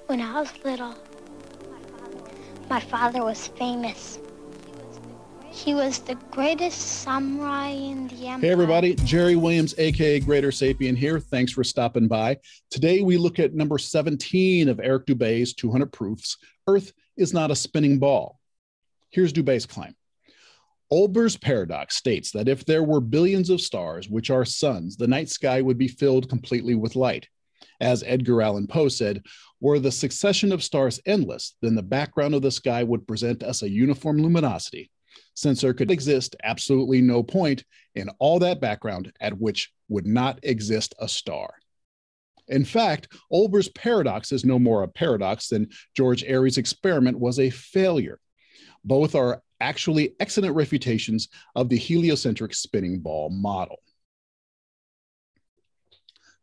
When I was little, my father was famous. He was the greatest samurai in the empire. Hey everybody, Jerry Williams, aka Greater Sapien here. Thanks for stopping by. Today we look at number 17 of Eric Dubay's 200 Proofs, Earth is not a spinning ball. Here's Dubay's claim. Olber's paradox states that if there were billions of stars, which are suns, the night sky would be filled completely with light. As Edgar Allan Poe said, were the succession of stars endless, then the background of the sky would present us a uniform luminosity, since there could exist absolutely no point in all that background at which would not exist a star. In fact, Olber's paradox is no more a paradox than George Airy's experiment was a failure. Both are actually excellent refutations of the heliocentric spinning ball model.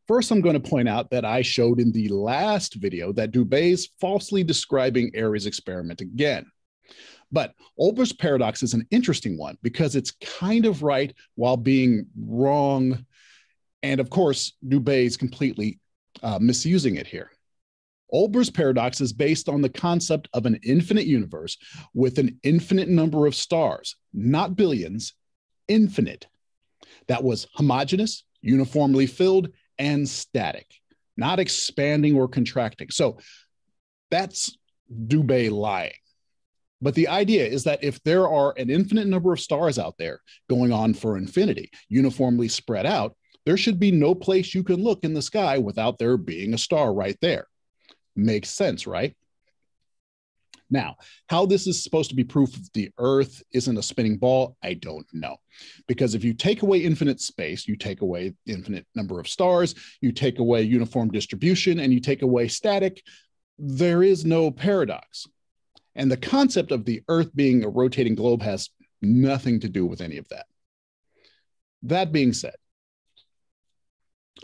First, I'm going to point out that I showed in the last video that Dubay's falsely describing Airy's experiment again. But Olber's paradox is an interesting one because it's kind of right while being wrong. And of course, Dubay's completely misusing it here. Olber's paradox is based on the concept of an infinite universe with an infinite number of stars, not billions, infinite. That was homogeneous, uniformly filled, and static, not expanding or contracting. So that's Dubay lying. But the idea is that if there are an infinite number of stars out there going on for infinity, uniformly spread out, there should be no place you can look in the sky without there being a star right there. Makes sense, right? Now, how this is supposed to be proof the Earth isn't a spinning ball, I don't know. Because if you take away infinite space, you take away infinite number of stars, you take away uniform distribution, and you take away static, there is no paradox. And the concept of the Earth being a rotating globe has nothing to do with any of that. That being said,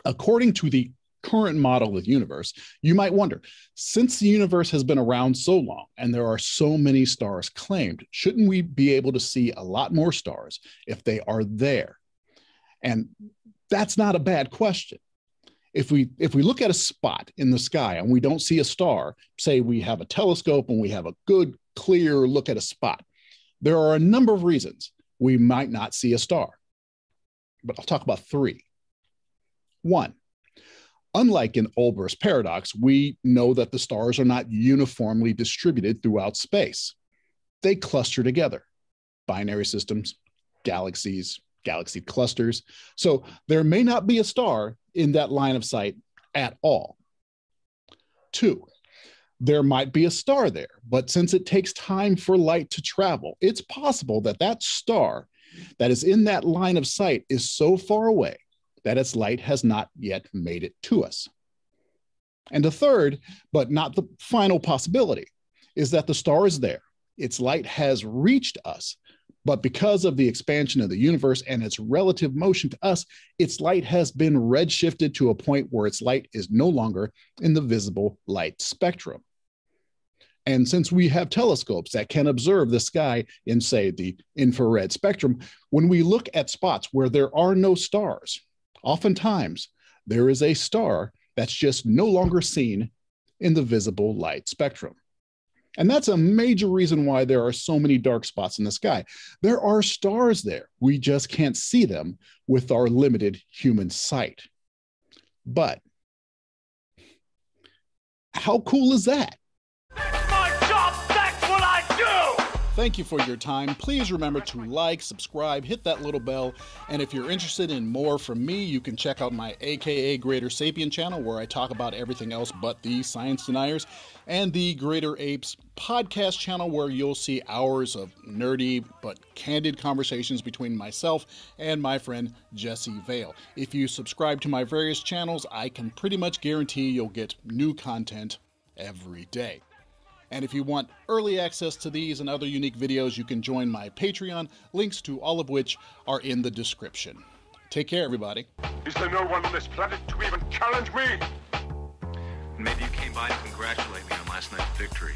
according to the current model of the universe, you might wonder, since the universe has been around so long and there are so many stars claimed, shouldn't we be able to see a lot more stars if they are there? And that's not a bad question. If we look at a spot in the sky and we don't see a star, say we have a telescope and we have a good, clear look at a spot, there are a number of reasons we might not see a star. But I'll talk about three. One, unlike in Olber's paradox, we know that the stars are not uniformly distributed throughout space. They cluster together. Binary systems, galaxies, galaxy clusters. So there may not be a star in that line of sight at all. Two, there might be a star there, but since it takes time for light to travel, it's possible that that star that is in that line of sight is so far away that its light has not yet made it to us. And the third, but not the final possibility, is that the star is there. Its light has reached us, but because of the expansion of the universe and its relative motion to us, its light has been redshifted to a point where its light is no longer in the visible light spectrum. And since we have telescopes that can observe the sky in, say, the infrared spectrum, when we look at spots where there are no stars, oftentimes there is a star that's just no longer seen in the visible light spectrum. And that's a major reason why there are so many dark spots in the sky. There are stars there. We just can't see them with our limited human sight. But how cool is that? That's my job! That's what I do! Thank you for your time. Please remember to like, subscribe, hit that little bell, and if you're interested in more from me, you can check out my aka Greater Sapien channel where I talk about everything else but the science deniers, and the Greater Apes podcast channel where you'll see hours of nerdy but candid conversations between myself and my friend Jesse Vale. If you subscribe to my various channels, I can pretty much guarantee you'll get new content every day. And if you want early access to these and other unique videos, you can join my Patreon, links to all of which are in the description. Take care, everybody. Is there no one on this planet to even challenge me? Maybe you came by to congratulate me on last night's victory.